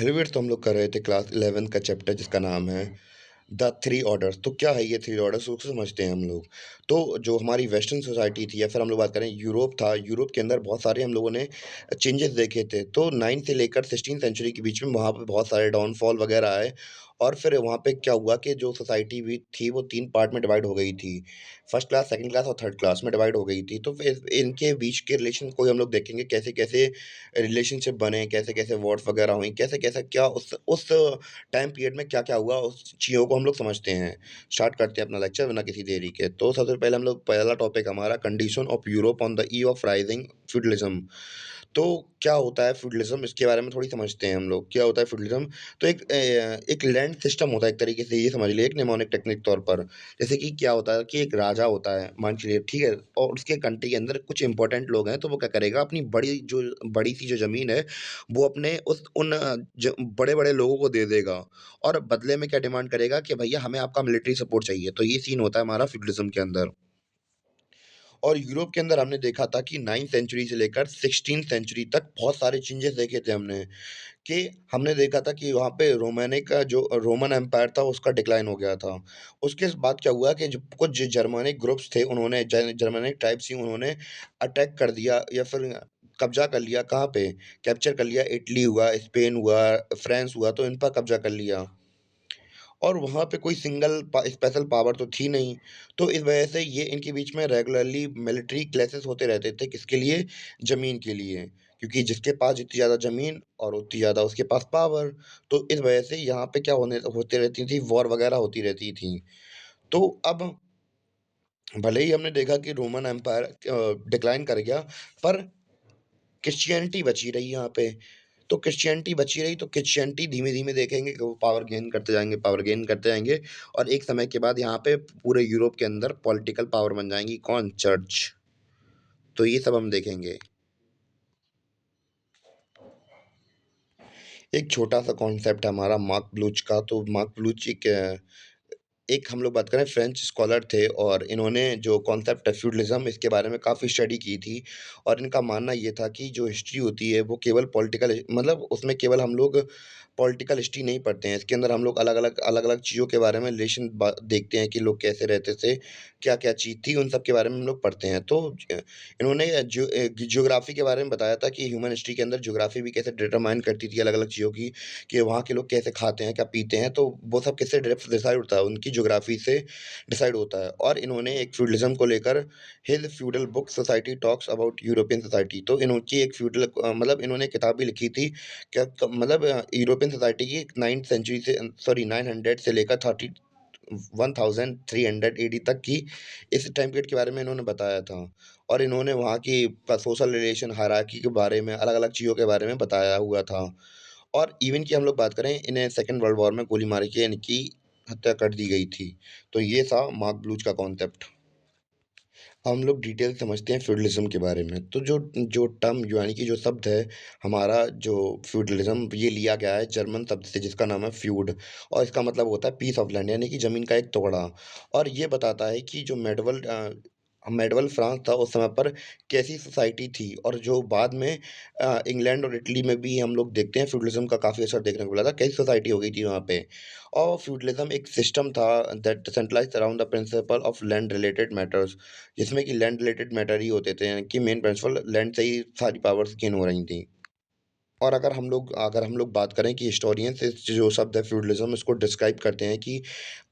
हेलवेट तो हम लोग कर रहे थे क्लास 11th का चैप्टर जिसका नाम है द थ्री ऑर्डर्स। तो क्या है ये थ्री ऑर्डर्स, उसको समझते हैं हम लोग। तो जो हमारी वेस्टर्न सोसाइटी थी या फिर हम लोग बात करें यूरोप था, यूरोप के अंदर बहुत सारे हम लोगों ने चेंजेस देखे थे। तो 9 से लेकर 16 सेंचुरी के बीच में वहाँ पे बहुत सारे डाउनफॉल वगैरह आए। और फिर वहाँ पे क्या हुआ कि जो सोसाइटी भी थी वो 3 पार्ट में डिवाइड हो गई थी। फर्स्ट क्लास, सेकंड क्लास और थर्ड क्लास में डिवाइड हो गई थी। तो फिर इनके बीच के रिलेशन को हम लोग देखेंगे, कैसे-कैसे रिलेशनशिप बने, कैसे-कैसे वॉर्स वगैरह हुई, कैसे-कैसे क्या उस टाइम पीरियड में क्या-क्या हुआ, उस चीज़ों को हम लोग समझते हैं। स्टार्ट करते हैं अपना लेक्चर बिना किसी देरी के। तो सबसे पहले हम लोग पहला टॉपिक हमारा condition of Europe on the eve of rising feudalism. तो क्या होता है फ्यूडलिज्म, इसके बारे में थोड़ी समझते हैं हम लोग। क्या होता है फ्यूडलिज्म? तो एक लैंड सिस्टम होता है, एक तरीके से ये समझ लीजिए, एक निमोनिक टेक्निक तौर पर। जैसे कि क्या होता है कि एक राजा होता है, मान के चलिए, ठीक है? और उसके कंट्री के अंदर कुछ इंपॉर्टेंट लोग हैं, तो वो क्या करेगा, अपनी बड़ी-सी जो ज़मीन है, वो अपने उन ज बड़े-बड़े लोगों को दे देगा और बदले में क्या डिमांड करेगा कि भैया हमें आपका मिलिट्री सपोर्ट चाहिए। तो ये सीन होता है हमारा फ्यूडलिज्म के अंदर। और यूरोप के अंदर हमने देखा था कि 9th सेंचुरी से लेकर 16th सेंचुरी तक बहुत सारे चेंजेस देखे थे हमने, कि हमने देखा था कि वहाँ पे रोमानिक का जो रोमन एम्पायर था उसका डिक्लाइन हो गया था। उसके बाद क्या हुआ कि जो कुछ जर्मनिक ग्रुप्स थे, उन्होंने जर्मनिक ट्राइब्स थी, उन्होंने अटैक कर दिया या फिर कब्ज़ा कर लिया। कहाँ पे? कैप्चर कर लिया। इटली हुआ, स्पेन हुआ, फ्रांस हुआ, तो इन पर कब्ज़ा कर लिया। और वहाँ पे कोई सिंगल स्पेशल पावर तो थी नहीं। तो इस वजह से ये इनके बीच में रेगुलरली मिलिट्री क्लैशेस होते रहते थे। किसके लिए? ज़मीन के लिए। क्योंकि जिसके पास जितनी ज़्यादा ज़मीन और उतनी ज़्यादा उसके पास पावर। तो इस वजह से यहाँ पे क्या होती रहती थी, वॉर वगैरह होती रहती थी। तो अब भले ही हमने देखा कि रोमन एम्पायर डिक्लाइन कर गया, पर क्रिश्चियनिटी बची रही यहाँ पे। तो क्रिश्चियनिटी बची रही, तो क्रिश्चियनिटी धीमे-धीमे देखेंगे कि वो पावर गेन करते जाएँगे और एक समय के बाद यहाँ पे पूरे यूरोप के अंदर पॉलिटिकल पावर बन जाएँगी। कौन? चर्च। तो ये सब हम देखेंगे। एक छोटा-सा कॉन्सेप्ट है हमारा मार्क ब्लूच का। तो मार्क ब्लूच एक हम लोग बात करें, फ्रेंच स्कॉलर थे और इन्होंने जो कॉन्सेप्ट है फ्यूडलिज्म, इसके बारे में काफ़ी स्टडी की थी। और इनका मानना ये था कि जो हिस्ट्री होती है वो केवल पॉलिटिकल, मतलब उसमें केवल हम लोग पॉलिटिकल हिस्ट्री नहीं पढ़ते हैं। इसके अंदर हम लोग अलग-अलग चीज़ों के बारे में रिलेशन देखते हैं कि लोग कैसे रहते थे, क्या-क्या चीज़ थी, उन सब के बारे में हम लोग पढ़ते हैं। तो इन्होंने ज्योग्राफी के बारे में बताया था कि ह्यूमन हिस्ट्री के अंदर ज्योग्राफी भी कैसे डिटरमाइन करती थी अलग-अलग चीज़ों की, कि वहाँ के लोग कैसे खाते हैं, क्या पीते हैं, तो वो सब किससे डिसाइड होता है, उनकी ज्योग्राफी से डिसाइड होता है। और इन्होंने एक फ्यूडलिज्म को लेकर his feudal book society talks about European society, तो इनकी एक मतलब इन्होंने किताब भी लिखी थी, क्या मतलब यूरोपियन सोसाइटी की 9th सेंचुरी से, सॉरी 900 से लेकर 1300 एडी तक की, इस टाइम पीरियड के बारे में इन्होंने बताया था। और इन्होंने वहाँ की सोशल रिलेशन हायरार्की के बारे में, अलग-अलग चीज़ों के बारे में बताया हुआ था। और इवन की हम लोग बात करें, इन्हें सेकंड वर्ल्ड वॉर में गोली मार के इनकी हत्या कर दी गई थी। तो ये था मार्क ब्लूच का कॉन्सेप्ट। हम लोग डिटेल समझते हैं फ्यूडलिज्म के बारे में। तो जो जो टर्म यानी कि जो शब्द है हमारा, जो फ्यूडलिज्म, ये लिया गया है जर्मन शब्द से जिसका नाम है फ्यूड। और इसका मतलब होता है पीस ऑफ लैंड, यानी कि ज़मीन का एक टुकड़ा। और ये बताता है कि जो मेडवल फ्रांस था उस समय पर कैसी सोसाइटी थी। और जो बाद में इंग्लैंड और इटली में भी हम लोग देखते हैं फ्यूडलिज्म का काफ़ी असर देखने को मिला था, कैसी सोसाइटी हो गई थी वहाँ पे। और फ्यूडलिज्म एक सिस्टम था that centralised around the principle of land related matters, जिसमें कि लैंड रिलेटेड मैटर ही होते थे, यानी कि मेन प्रिंसिपल लैंड से ही सारी पावर्स गेन हो रही थी। और अगर हम लोग बात करें कि हिस्टोरियंस इस जो शब्द है फ्यूडलिज्म, इसको डिस्क्राइब करते हैं कि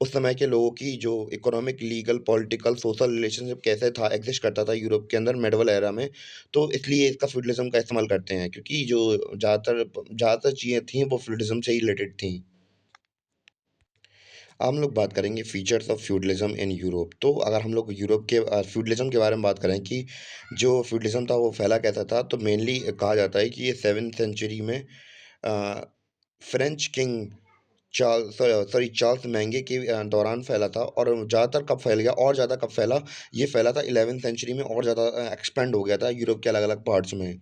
उस समय के लोगों की जो economic, legal, political, social relationship कैसे था, एग्जिस्ट करता था यूरोप के अंदर मेडिवल एरा में। तो इसलिए इसका फ्यूडलिज्म का इस्तेमाल करते हैं, क्योंकि जो ज़्यादातर चीज़ें थी वो फ्यूडलिज्म से ही रिलेटेड थी। हम लोग बात करेंगे features of feudalism in Europe. तो अगर हम लोग यूरोप के फ्यूडलिज्म के बारे में बात करें कि जो फ्यूडलिज्म था वो फैला कैसा था, तो मेनली कहा जाता है कि ये 7th सेंचुरी में अ, फ्रेंच किंग चार्ल्स महंगे के दौरान फैला था। और ज़्यादातर कब फैल गया और ज़्यादा कब फैला, ये फैला था 11th सेंचुरी में और ज़्यादा एक्सपेंड हो गया था यूरोप के अलग-अलग पार्ट्स में।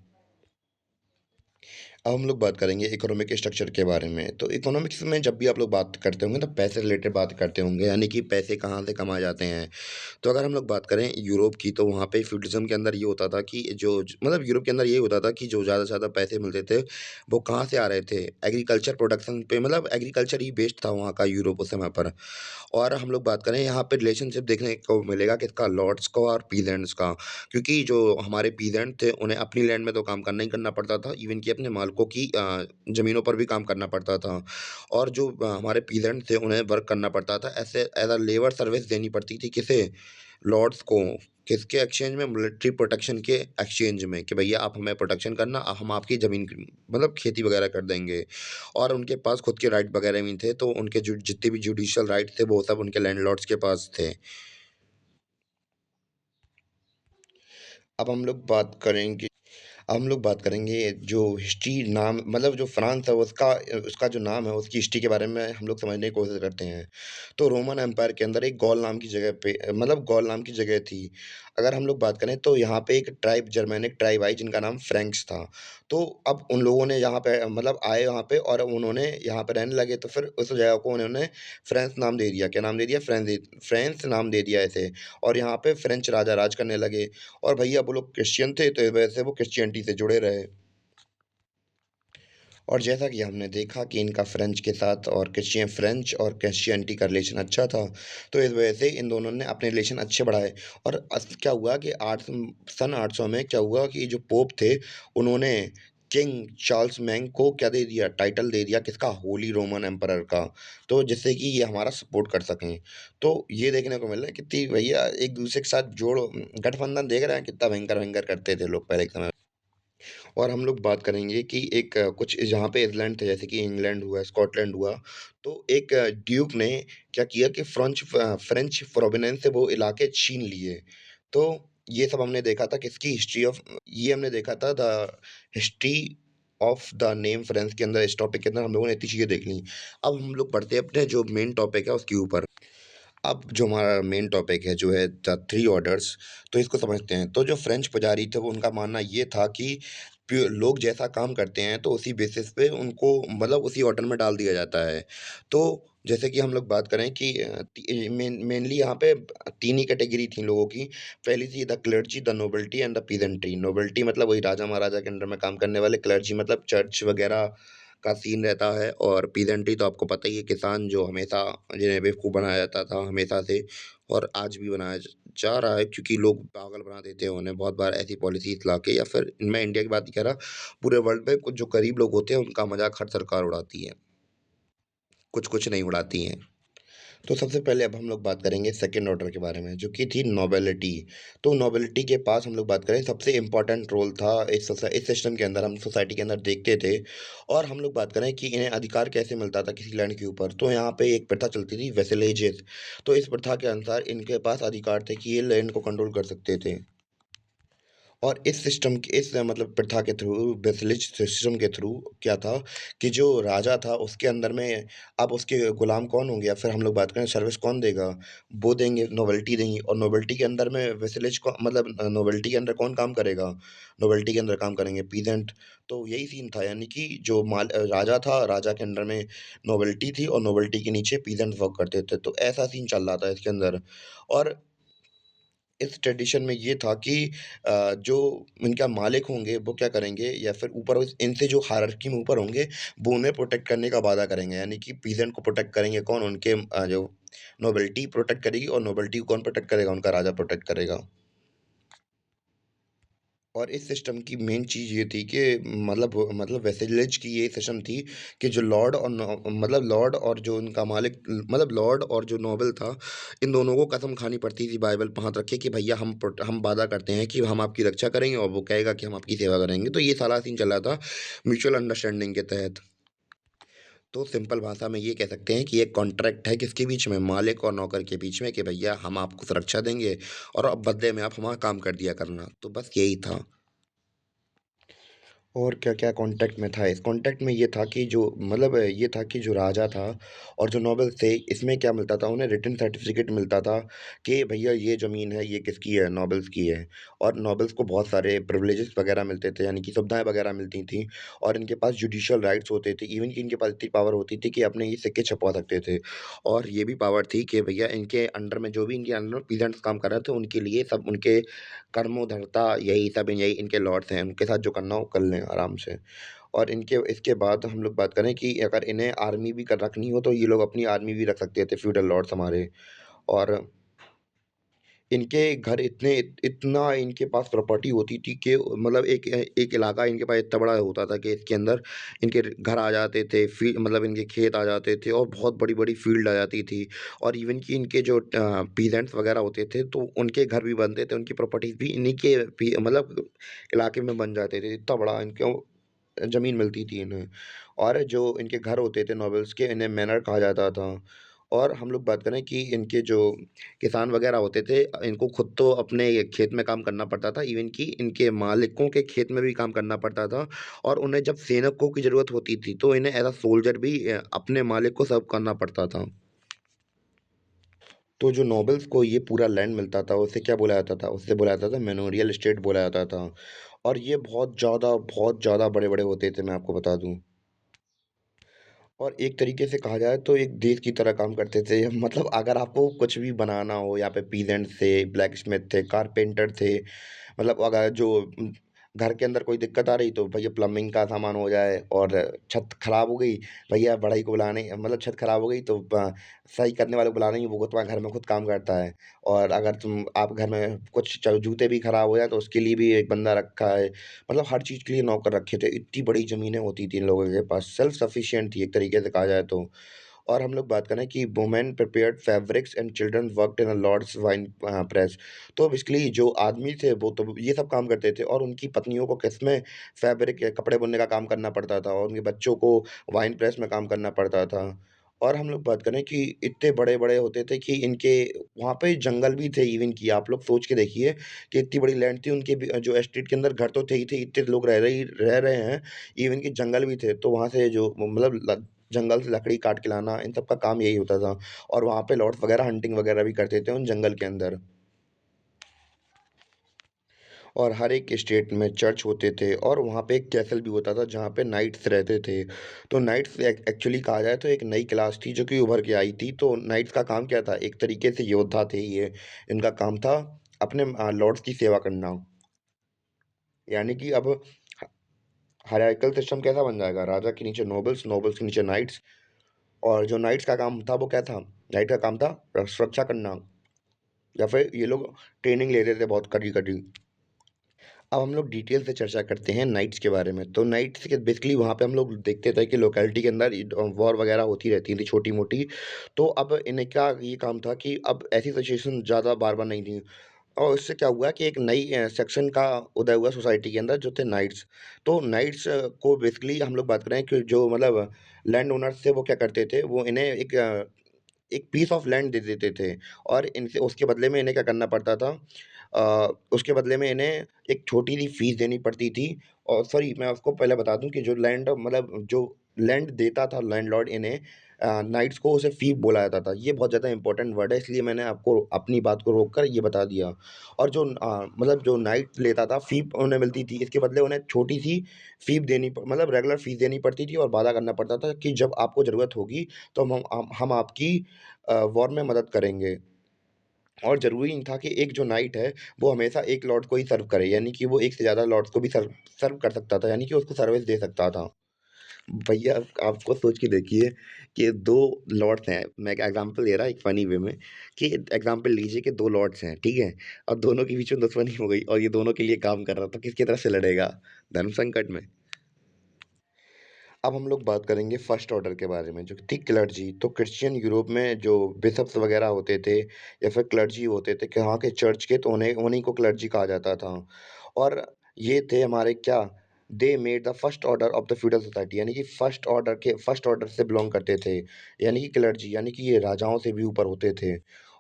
अब हम लोग बात करेंगे इकोनॉमिक स्ट्रक्चर के बारे में। तो इकोनॉमिक्स में जब भी आप लोग बात करते होंगे तो पैसे रिलेटेड बात करते होंगे, यानी कि पैसे कहाँ से कमाए जाते हैं। तो अगर हम लोग बात करें यूरोप की, तो वहाँ पे फ्यूडलिज़्म के अंदर ये होता था कि जो ज मतलब यूरोप के अंदर ये होता था कि जो ज़्यादा से ज़्यादा पैसे मिलते थे, वो कहाँ से आ रहे थे? एग्रीकल्चर प्रोडक्शन पे, मतलब एग्रीकल्चर ही बेस्ड था वहाँ का यूरोप उस समय पर। और हम लोग बात करें यहाँ पे रिलेशनशिप देखने को मिलेगा किसका, लॉर्ड्स का और पीजेंट्स का। क्योंकि जो हमारे पीजेंट थे उन्हें अपनी लैंड में तो काम करना ही करना पड़ता था, इवन कि अपने मालिकों की ज़मीनों पर भी काम करना पड़ता था। और जो हमारे पीजेंट थे उन्हें वर्क करना पड़ता था, ऐसे एज़ अ लेबर सर्विस देनी पड़ती थी किसे, लॉर्ड्स को। किसके एक्सचेंज में, मिलिट्री प्रोटेक्शन के एक्सचेंज में, कि भैया आप हमें प्रोटेक्शन करना, हम आपकी ज़मीन की मतलब खेती वगैरह कर देंगे। और उनके पास खुद के राइट वगैरह भी थे, तो उनके जो जितने भी जुडिशियल राइट थे वो सब उनके लैंडलॉर्ड्स के पास थे। अब हम लोग बात करेंगे अब हम लोग बात करेंगे जो हिस्ट्री नाम, मतलब जो फ्रांस है उसका उसका जो नाम है उसकी हिस्ट्री के बारे में हम लोग समझने की कोशिश करते हैं। तो रोमन एम्पायर के अंदर एक गॉल नाम की जगह पे, मतलब गॉल नाम की जगह थी। अगर हम लोग बात करें तो यहाँ पे एक ट्राइब, जर्मेनिक ट्राइब आई जिनका नाम फ्रैंक्स था। तो अब उन लोगों ने यहाँ पे मतलब आए वहाँ पे और उन्होंने यहाँ पे रहने लगे, तो फिर उस जगह को उन्होंने फ्रांस नाम दे दिया। क्या नाम दे दिया? फ्रांस नाम दे दिया इसे। और यहाँ पे फ्रेंच राजा राज करने लगे। और भैया वो लोग क्रिश्चियन थे, तो इस वजह से वो क्रिश्चियनिटी से जुड़े रहे। और जैसा कि हमने देखा कि इनका फ्रेंच और क्रिश्चियनिटी का रिलेशन अच्छा था, तो इस वजह से इन दोनों ने अपने रिलेशन अच्छे बढ़ाए। और क्या हुआ कि सन 800 में क्या हुआ कि जो पोप थे, उन्होंने किंग चार्ल्स मैंग को क्या दे दिया, टाइटल दे दिया किसका, होली रोमन एम्परर का। तो जिससे कि ये हमारा सपोर्ट कर सकें। तो ये देखने को मिल रहा है कितनी भैया एक दूसरे के साथ गठबंधन देख रहे हैं, कितना भयंकर भयंकर करते थे लोग पहले के समय। और हम लोग बात करेंगे कि कुछ जहाँ पे आइसलैंड थे, जैसे कि इंग्लैंड हुआ, स्कॉटलैंड हुआ, तो एक ड्यूक ने क्या किया कि फ्रेंच प्रोविनेंस से वो इलाके छीन लिए। तो ये सब हमने देखा था किसकी हिस्ट्री ऑफ ये हमने देखा था the history of the name French के अंदर, इस टॉपिक के अंदर हम लोगों ने इतनी चीज़ें देख ली। अब हम लोग बढ़ते हैं अपने जो मेन टॉपिक है उसके ऊपर। अब जो हमारा मेन टॉपिक है जो है द थ्री ऑर्डर्स, तो इसको समझते हैं। तो जो फ्रेंच पुजारी थे वो उनका मानना ये था कि लोग जैसा काम करते हैं तो उसी बेसिस पे उनको मतलब उसी ऑर्डर में डाल दिया जाता है। तो जैसे कि हम लोग बात करें कि मेनली यहाँ पे तीन ही कैटेगरी थी लोगों की। पहली थी the clergy, the nobility and the peasantry. Nobility मतलब वही राजा महाराजा के अंडर में काम करने वाले, क्लर्जी मतलब चर्च वगैरह का सीन रहता है, और पीजेंट्री तो आपको पता ही है, किसान जो हमेशा जिन्हें बेवकूफ़ बनाया जाता था हमेशा से, और आज भी बनाया जा रहा है, क्योंकि लोग पागल बना देते हैं उन्हें बहुत बार ऐसी पॉलिसीज़ लाके, या फिर मैं इंडिया की बात नहीं कर रहा, पूरे वर्ल्ड में कुछ जो गरीब लोग होते हैं उनका मज़ाक हर सरकार उड़ाती है, कुछ-कुछ नहीं उड़ाती हैं। तो सबसे पहले अब हम लोग बात करेंगे सेकंड ऑर्डर के बारे में, जो कि थी नोबिलिटी। तो नोबिलिटी के पास हम लोग बात करें सबसे इम्पोर्टेंट रोल था इस सिस्टम के अंदर, हम सोसाइटी के अंदर देखते थे। और हम लोग बात करें कि इन्हें अधिकार कैसे मिलता था किसी लैंड के ऊपर, तो यहाँ पे एक प्रथा चलती थी वेसेलेजेस। तो इस प्रथा के अनुसार इनके पास अधिकार थे कि ये लैंड को कंट्रोल कर सकते थे। और इस मतलब प्रथा के थ्रू, बेसिलिज सिस्टम के थ्रू क्या था कि जो राजा था उसके अंदर में अब उसके गुलाम कौन होंगे, या फिर हम लोग बात करें सर्विस कौन देगा, वो देंगे, नोबिलिटी देंगी। और नोबिलिटी के अंदर में वेसिलेज को मतलब नोबिलिटी के अंदर कौन काम करेगा, नोबिलिटी के अंदर काम करेंगे पीजेंट। तो यही सीन था, यानी कि जो राजा था, राजा के अंडर में नोबिलिटी थी और नोबिलिटी के नीचे पीजेंट वर्क करते थे। तो ऐसा सीन चल रहा था इसके अंदर। और इस ट्रेडिशन में ये था कि जो इनका मालिक होंगे वो क्या करेंगे, या फिर ऊपर इनसे जो हायरार्की में ऊपर होंगे, वो उन्हें प्रोटेक्ट करने का वादा करेंगे, यानी कि पीजेंट को प्रोटेक्ट करेंगे कौन, उनके जो नोबिलिटी प्रोटेक्ट करेगी, और नोबिलिटी को कौन प्रोटेक्ट करेगा, उनका राजा प्रोटेक्ट करेगा। और इस सिस्टम की मेन चीज़ ये थी कि मतलब वेसेलेज की ये सिस्टम थी कि जो लॉर्ड और जो उनका मालिक, मतलब लॉर्ड और जो नोबल था, इन दोनों को कसम खानी पड़ती थी बाइबल पे हाथ रख के कि भैया हम वादा करते हैं कि हम आपकी रक्षा करेंगे, और वो कहेगा कि हम आपकी सेवा करेंगे। तो ये सारा सीन चल रहा था म्यूचुअल अंडरस्टैंडिंग के तहत। तो सिंपल भाषा में ये कह सकते हैं कि एक कॉन्ट्रैक्ट है किसके बीच में, मालिक और नौकर के बीच में, कि भैया हम आपको सुरक्षा देंगे और अब बदले में आप हमारा काम कर दिया करना। तो बस यही था। और क्या-क्या कॉन्टेक्ट में था? इस कॉन्टेक्ट में ये था कि जो मतलब ये था कि जो राजा था और जो नॉबल्स थे, इसमें क्या मिलता था, उन्हें रिटन सर्टिफ़िकेट मिलता था कि भैया ये ज़मीन है, ये किसकी है? नॉबल्स की है। और नॉबल्स को बहुत सारे प्रिविलेजेस वगैरह मिलते थे, यानी कि सुविधाएँ वगैरह मिलती थीं और इनके पास जुडिशियल राइट्स होते थे। इवन कि इनके पास इतनी पावर होती थी कि अपने ये सिक्के छपवा सकते थे। और ये भी पावर थी कि भैया इनके अंडर में जो भी इनके अंडर में पीजेंट्स काम कर रहे थे, उनके लिए सब उनके कर्मों-धर्ता यही सब यही इनके लॉर्ड्स हैं, उनके साथ जो करना हो कर लें आराम से। और इनके इसके बाद हम लोग बात करें कि अगर इन्हें आर्मी भी कर रखनी हो तो ये लोग अपनी आर्मी भी रख सकते थे फ्यूडल लॉर्ड्स हमारे। और इनके घर इतना इनके पास प्रॉपर्टी होती थी कि मतलब एक इलाका इनके पास इतना बड़ा होता था कि इसके अंदर इनके घर आ जाते थे, मतलब इनके खेत आ जाते थे और बहुत बड़ी-बड़ी फील्ड आ जाती थी। और इवन कि इनके जो पीजेंट्स वगैरह होते थे तो उनके घर भी बनते थे, उनकी प्रॉपर्टीज़ भी इन्हीं के मतलब इलाके में बन जाते थे। इतना बड़ा इनको ज़मीन मिलती थी इन्हें। और जो इनके घर होते थे नॉबल्स के, इन्हें मैनर कहा जाता था। और हम लोग बात करें कि इनके जो किसान वगैरह होते थे, इनको खुद तो अपने खेत में काम करना पड़ता था, इवन कि इनके मालिकों के खेत में भी काम करना पड़ता था। और उन्हें जब सैनिकों की ज़रूरत होती थी, तो इन्हें एज़ अ सोल्जर भी अपने मालिक को सर्व करना पड़ता था। तो जो नॉबल्स को ये पूरा लैंड मिलता था, उसे क्या बोला जाता था? उसे बोला जाता था मैनोरियल एस्टेट बोला जाता था। और ये बहुत ज़्यादा बड़े-बड़े होते थे, मैं आपको बता दूँ। और एक तरीके से कहा जाए तो एक देश की तरह काम करते थे। मतलब अगर आपको कुछ भी बनाना हो, यहाँ पे पीज़ेंट्स थे, ब्लैकस्मिथ थे, कारपेंटर थे, मतलब अगर जो घर के अंदर कोई दिक्कत आ रही तो भैया प्लम्बिंग का सामान हो जाए। और छत खराब हो गई, भैया बढ़ई को बुलाने, मतलब छत खराब हो गई तो सही करने वाले को बुलाना ही, वो तुम्हारे घर में खुद काम करता है। और अगर आप घर में कुछ जूते भी खराब हो जाए तो उसके लिए भी एक बंदा रखा है। मतलब हर चीज़ के लिए नौकर रखे थे। इतनी बड़ी ज़मीनें होती थी इन लोगों के पास, सेल्फ सफिशिएंट थी एक तरीके से कहा जाए तो। और हम लोग बात करें कि women prepared fabrics and children worked in a Lord's wine press. तो बेसिकली जो आदमी थे वो तो ये सब काम करते थे और उनकी पत्नियों को किसमें फैब्रिक या कपड़े बुनने का काम करना पड़ता था और उनके बच्चों को वाइन प्रेस में काम करना पड़ता था। और हम लोग बात करें कि इतने बड़े-बड़े होते थे कि इनके वहाँ पे जंगल भी थे, इवन कि आप लोग सोच के देखिए कि इतनी बड़ी लैंड थी उनके भी, जो एस्टेट के अंदर घर तो थे ही थे, इतने लोग रह रहे हैं, इवन कि जंगल भी थे। तो वहाँ से जो मतलब ल जंगल से लकड़ी काट के लाना, इन सब का काम यही होता था। और वहाँ पे लॉर्ड्स वगैरह हंटिंग वगैरह भी करते थे उन जंगल के अंदर। और हर एक स्टेट में चर्च होते थे और वहाँ पे एक कैसल भी होता था जहाँ पे नाइट्स रहते थे। तो नाइट्स एक्चुअली कहा जाए तो एक नई क्लास थी जो कि उभर के आई थी। तो नाइट्स का काम क्या था? एक तरीके से योद्धा थे ये। इनका काम था अपने लॉर्ड्स की सेवा करना। यानी कि अब ह हायरार्किकल सिस्टम कैसा बन जाएगा? राजा के नीचे नोबल्स, नोबल्स के नीचे नाइट्स। और जो नाइट्स का काम था वो क्या था? नाइट का काम था सुरक्षा करना। या फिर ये लोग ट्रेनिंग लेते थे बहुत कड़ी-कड़ी। अब हम लोग डिटेल से चर्चा करते हैं नाइट्स के बारे में। तो नाइट्स के बेसिकली वहाँ पे हम लोग देखते थे कि लोकेलिटी के अंदर वॉर वगैरह होती रहती थी छोटी-मोटी। तो अब इनका ये काम था कि अब ऐसी सिचुएशन ज़्यादा बार-बार नहीं थी। और इससे क्या हुआ कि एक नई सेक्शन का उदय हुआ सोसाइटी के अंदर जो थे नाइट्स। तो नाइट्स को बेसिकली हम लोग बात करें कि जो मतलब लैंड ओनर्स थे वो क्या करते थे, वो इन्हें एक पीस ऑफ लैंड दे देते थे। और इनसे उसके बदले में इन्हें क्या करना पड़ता था, उसके बदले में इन्हें एक छोटी-सी फ़ीस देनी पड़ती थी। और सॉरी, मैं आपको पहले बता दूँ कि जो लैंड मतलब जो लैंड देता था लैंडलॉर्ड इन्हें, नाइट्स को, उसे फ़ीस बोला जाता था। ये बहुत ज़्यादा इम्पोर्टेंट वर्ड है, इसलिए मैंने आपको अपनी बात को रोक कर ये बता दिया। और जो मतलब जो नाइट लेता था फ़ीस उन्हें मिलती थी, इसके बदले उन्हें छोटी-सी फ़ीस देनी प मतलब रेगुलर फ़ीस देनी पड़ती थी और वादा करना पड़ता था कि जब आपको ज़रूरत होगी तो हम आपकी वॉर में मदद करेंगे। और ज़रूरी नहीं था कि एक जो नाइट है, वो हमेशा एक लॉर्ड को ही सर्व करे, यानी कि वो एक से ज़्यादा लॉर्ड्स को भी सर्व सर्व कर सकता था, यानी कि उसको सर्विस दे सकता था। भैया आपको सोच के देखिए कि 2 लॉर्ड्स हैं, मैं एक एग्ज़ाम्पल दे रहा एक फ़नी वे में, कि एग्ज़ाम्पल लीजिए कि 2 लॉर्ड्स हैं, ठीक है? और दोनों के बीच में दुश्मनी हो गई और ये दोनों के लिए काम कर रहा है, तो किसकी तरफ से लड़ेगा? धर्म संकट में। अब हम लोग बात करेंगे फर्स्ट ऑर्डर के बारे में, जो थी क्लर्जी। तो क्रिश्चियन यूरोप में जो बिशप्स वगैरह होते थे या फिर क्लर्जी होते थे कि वहाँ के चर्च के, तो उन्हें उन्हीं को क्लर्जी कहा जाता था। और ये थे हमारे क्या, they made the first order of the feudal society, यानी कि फर्स्ट ऑर्डर से बिलॉन्ग करते थे। यानी कि क्लर्जी, यानी कि ये राजाओं से भी ऊपर होते थे।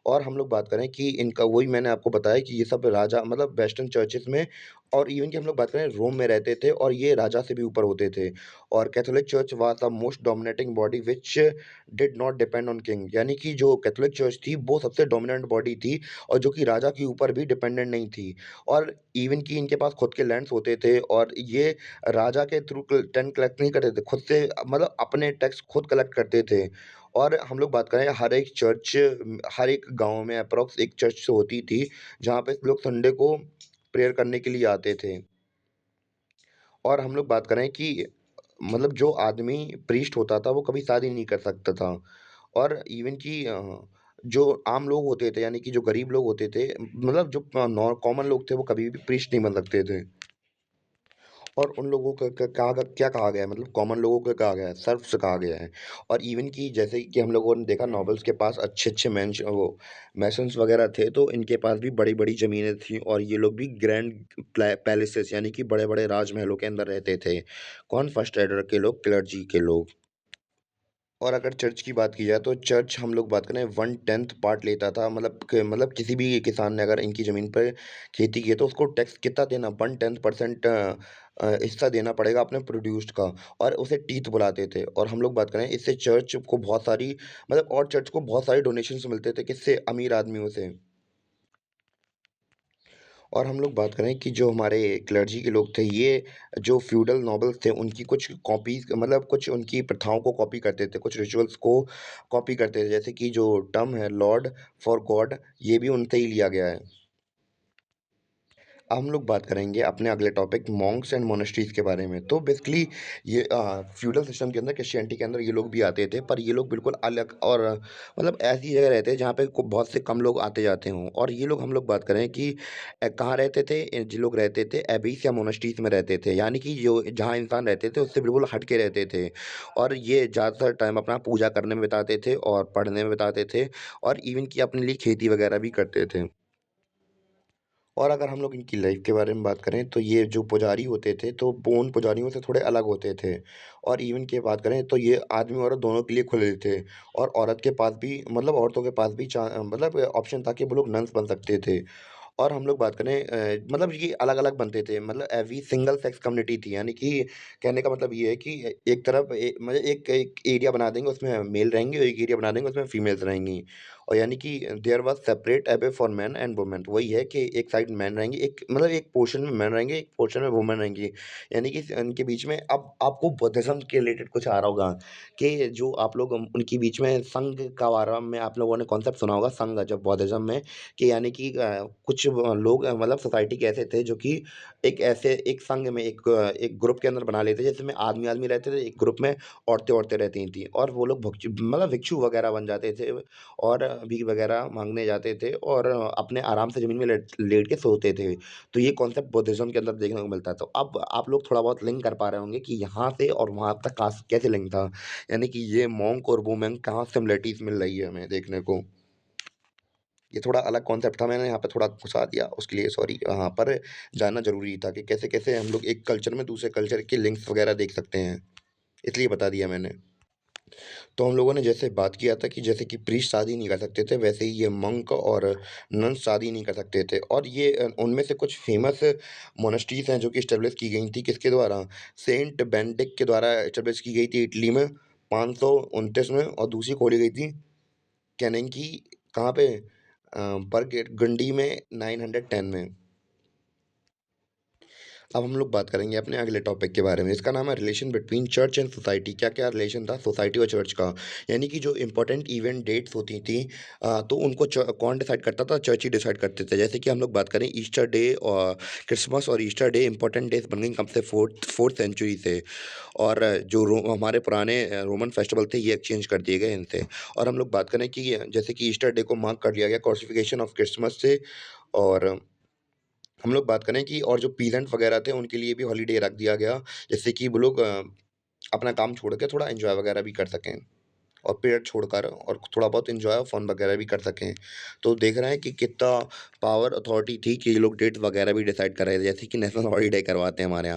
और हम लोग बात करें कि इनका, वही मैंने आपको बताया कि ये सब राजा मतलब वेस्टर्न चर्चेस में और इवन कि हम लोग बात करें रोम में रहते थे और ये राजा से भी ऊपर होते थे और Catholic church was the most dominating body which did not depend on king यानी कि जो कैथोलिक चर्च थी वो सबसे डोमिनेंट बॉडी थी और जो कि राजा के ऊपर भी डिपेंडेंट नहीं थी। और इवन कि इनके पास खुद के लैंड्स होते थे और ये राजा के थ्रू टैक्स कलेक्ट नहीं करते थे, खुद से मतलब अपने टैक्स खुद कलेक्ट करते थे। और हम लोग बात करें हर एक चर्च हर एक गाँव में अप्रॉक्स एक चर्च होती थी, जहाँ पे लोग संडे को प्रेयर करने के लिए आते थे। और हम लोग बात करें कि मतलब जो आदमी प्रीस्ट होता था वो कभी शादी नहीं कर सकता था। और इवन कि जो आम लोग होते थे यानी कि जो गरीब लोग होते थे मतलब जो नॉर कॉमन लोग थे वो कभी भी प्रीस्ट नहीं बन सकते थे। और उन लोगों का क कहा ग क्या कहा गया है मतलब कॉमन लोगों को कहा गया है, सर्व्स कहा गया है। और इवन कि जैसे कि हम लोगों ने देखा नॉबल्स के पास अच्छे-अच्छे मैसन्स वगैरह थे, तो इनके पास भी बड़ी-बड़ी ज़मीनें थी और ये लोग भी ग्रैंड पैलेसेस यानी कि बड़े-बड़े राजमहलों के अंदर रहते थे। कौन फर्स्ट एडर के लोग, क्लर्जी के लोग। और अगर चर्च की बात की जाए तो चर्च हम लोग बात करें 1/10 पार्ट लेता था मतलब किसी भी किसान ने अगर इनकी ज़मीन पे खेती की है तो उसको टैक्स कितना देना 1/10% हिस्सा देना पड़ेगा अपने प्रोड्यूस्ड का और उसे टीथ बुलाते थे। और हम लोग बात करें इससे चर्च को बहुत सारी मतलब और चर्च को बहुत सारे डोनेशंस मिलते थे किससे अमीर आदमियों से। और हम लोग बात करें कि जो हमारे क्लर्जी के लोग थे, ये जो फ्यूडल नॉबल्स थे, उनकी कुछ कॉपीज़ मतलब कुछ उनकी प्रथाओं को कॉपी करते थे, कुछ रिचुअल्स को कॉपी करते थे। जैसे कि जो टर्म है लॉर्ड फॉर गॉड, ये भी उनसे ही लिया गया है। अब हम लोग बात करेंगे अपने अगले टॉपिक मॉन्क्स एंड मोनास्ट्रीज़ के बारे में। तो बेसिकली ये फ्यूडल सिस्टम के अंदर क्रिश्चियनिटी के अंदर ये लोग भी आते थे, पर ये लोग बिल्कुल अलग और मतलब ऐसी जगह रहते हैं जहाँ पे को बहुत से कम लोग आते-जाते हों। और ये लोग हम लोग बात करें कि कहाँ रहते थे? जो लोग रहते थे एबीस या मोनास्ट्रीज़ में रहते थे। यानी कि जो जहाँ इंसान रहते थे उससे बिल्कुल हट के रहते थे। और ये ज़्यादातर टाइम अपना पूजा करने में बिताते थे और पढ़ने में बिताते थे और इवन कि अपने लिए खेती वगैरह भी करते थे। और अगर हम लोग इनकी लाइफ के बारे में बात करें तो ये जो पुजारी होते थे तो वो उन पुजारियों से थोड़े अलग होते थे। और इवन की बात करें तो ये आदमी औरत दोनों के लिए खुले थे। और औरत के पास भी मतलब औरतों के पास भी मतलब ऑप्शन था कि वो लोग नन्स बन सकते थे। और हम लोग बात करें मतलब ये अलग-अलग बनते थे मतलब एवरी सिंगल सेक्स कम्युनिटी थी यानी कि कहने का मतलब ये है कि एक तरफ मतलब एक एक एरिया बना देंगे उसमें मेल रहेंगे और एक एरिया बना देंगे उसमें फीमेल्स रहेंगी। और यानी कि there was separate away for men and women वही है कि एक साइड मेन रहेंगे एक मतलब एक पोर्शन में मेन रहेंगे, एक पोर्शन में वुमेन रहेंगी। यानी कि इनके बीच में अब आपको बुद्धिज़्म के रिलेटेड कुछ आ रहा होगा कि जो आप लोग उनके बीच में संघ का बारे में आप लोगों ने कॉन्सेप्ट सुना होगा संघ जब बुद्धिज़्म में कि यानी कि कुछ लोग मतलब सोसाइटी के ऐसे थे जो कि एक ऐसे एक संघ में एक ग्रुप के अंदर बना लेते थे जिसमें आदमी-आदमी रहते थे, एक ग्रुप में औरतें-औरतें रहती थी और वो लोग मतलब भिक्षु वगैरह बन जाते थे और भीख वगैरह माँगने जाते थे और अपने आराम से ज़मीन में लेट लेट के सोते थे। तो ये कॉन्सेप्ट बुद्धिज़्म के अंदर देखने को मिलता है। तो अब आप लोग थोड़ा बहुत लिंक कर पा रहे होंगे कि यहाँ से और वहाँ तक कहाँ से कैसे लिंक था। यानी कि ये मोंक और वूमेन कहाँ सिमिलरिटीज़ मिल रही है हमें देखने को। ये थोड़ा अलग कॉन्सेप्ट था, मैंने यहाँ पे थोड़ा घुसा दिया, उसके लिए सॉरी। हाँ, पर जानना ज़रूरी था कि कैसे-कैसे हम लोग एक कल्चर में दूसरे कल्चर के लिंक्स वगैरह देख सकते हैं, इसलिए बता दिया मैंने। तो हम लोगों ने जैसे बात किया था कि जैसे कि प्रीस्ट शादी नहीं कर सकते थे, वैसे ही ये मंक और नन्स शादी नहीं कर सकते थे और ये उनमें से कुछ फ़ेमस मोनास्ट्रीज़ हैं जो कि एस्टेब्लिश की गई थी, किसके द्वारा? सेंट बेनेडिक्ट के द्वारा एस्टेब्लिश की गई थी इटली में 529 में और दूसरी खोली गई थी केनेंकी कहाँ पे? बरगेंडी में 910 में। अब हम लोग बात करेंगे अपने अगले टॉपिक के बारे में। इसका नाम है relation between church and society. क्या-क्या रिलेशन था सोसाइटी और चर्च का? यानी कि जो इम्पोर्टेंट इवेंट डेट्स होती थी तो उनको कौन डिसाइड करता था? चर्च ही डिसाइड करते थे। जैसे कि हम लोग बात करें ईस्टर डे और क्रिसमस और ईस्टर डे इम्पोर्टेंट डेज़ बन गई कब से 4th सेंचुरी से। और जो हमारे पुराने रोमन फेस्टिवल थे ये एक्सचेंज कर दिए गए इनसे। और हम लोग बात करें कि जैसे कि ईस्टर डे को मार्क कर लिया गया क्रूसिफिक्शन ऑफ क्रिसमस से। और हम लोग बात करें कि और जो पीजेंट वगैरह थे उनके लिए भी हॉलिडे रख दिया गया, जिससे कि वो लोग अपना काम छोड़ के थोड़ा एन्जॉय वगैरह भी कर सकें और पीरियड छोड़कर और थोड़ा बहुत एन्जॉय और फन वगैरह भी कर सकें। तो देख रहे हैं कि कितना पावर अथॉरिटी थी कि ये लोग डेट वगैरह भी डिसाइड कर रहे थे, जैसे कि नेशनल हॉलिडे करवाते हैं हमारे यहाँ।